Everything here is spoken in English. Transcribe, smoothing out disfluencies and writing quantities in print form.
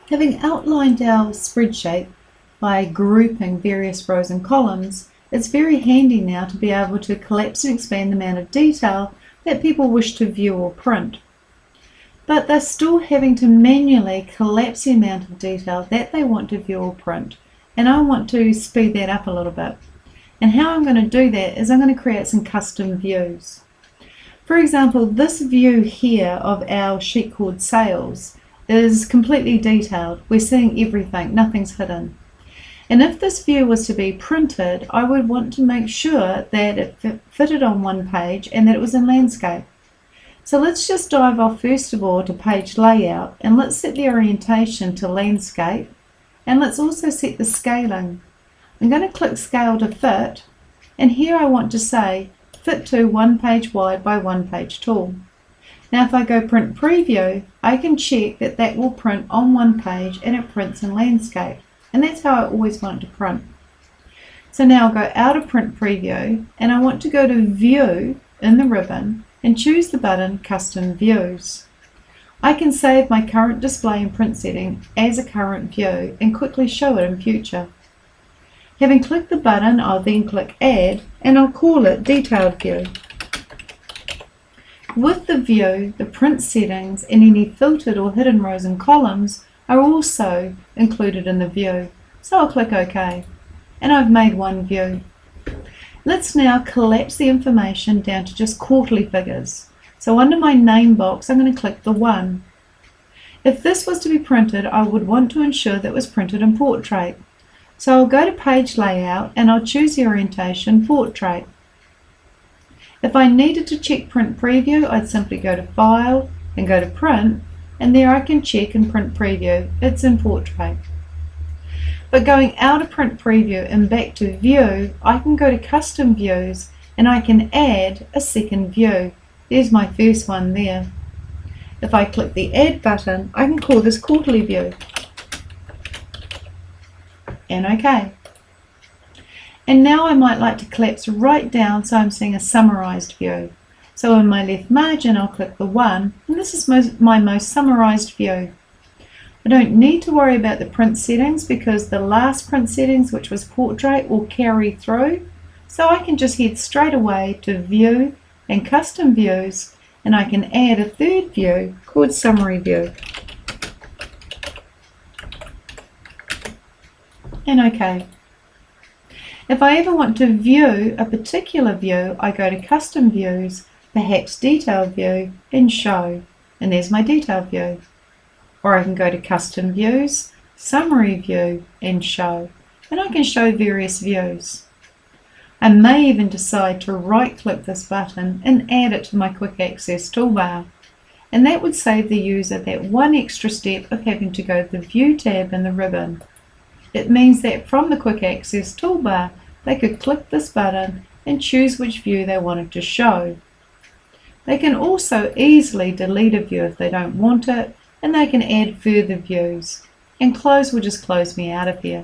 Having outlined our spreadsheet by grouping various rows and columns, it's very handy now to be able to collapse and expand the amount of detail that people wish to view or print. But they're still having to manually collapse the amount of detail that they want to view or print, and I want to speed that up a little bit. And how I'm going to do that is I'm going to create some custom views. For example, this view here of our sheet called Sales is completely detailed. We're seeing everything, nothing's hidden. And if this view was to be printed, I would want to make sure that it fitted on one page and that it was in landscape. So let's just dive off first of all to page layout, and let's set the orientation to landscape, and let's also set the scaling. I'm going to click scale to fit, and here I want to say fit to 1 page wide by 1 page tall. Now if I go print preview, I can check that that will print on one page and it prints in landscape, and that's how I always want it to print. So now I'll go out of print preview, and I want to go to view in the ribbon and choose the button custom views. I can save my current display and print setting as a current view and quickly show it in future. Having clicked the button, I'll then click add, and I'll call it detailed view. With the view, the print settings and any filtered or hidden rows and columns are also included in the view. So I'll click OK, and I've made one view. Let's now collapse the information down to just quarterly figures. So under my name box, I'm going to click the 1. If this was to be printed, I would want to ensure that it was printed in portrait. So I'll go to page layout and I'll choose the orientation portrait. If I needed to check print preview, I'd simply go to file and go to print, and there I can check in print preview it's in portrait. But going out of print preview and back to view, I can go to custom views and I can add a second view. There's my first one there. If I click the add button, I can call this quarterly view, and OK. And now I might like to collapse right down so I'm seeing a summarized view. So in my left margin, I'll click the 1, and this is my most summarized view. I don't need to worry about the print settings because the last print settings, which was portrait, will carry through. So I can just head straight away to view and custom views, and I can add a third view called summary view. And OK. If I ever want to view a particular view, I go to custom views, perhaps detailed view, and show, and there's my detailed view. Or I can go to custom views, summary view, and show, and I can show various views. I may even decide to right click this button and add it to my quick access toolbar, and that would save the user that one extra step of having to go to the view tab in the ribbon. It means that from the quick access toolbar they could click this button and choose which view they wanted to show. They can also easily delete a view if they don't want it, and they can add further views. And close will just close me out of here.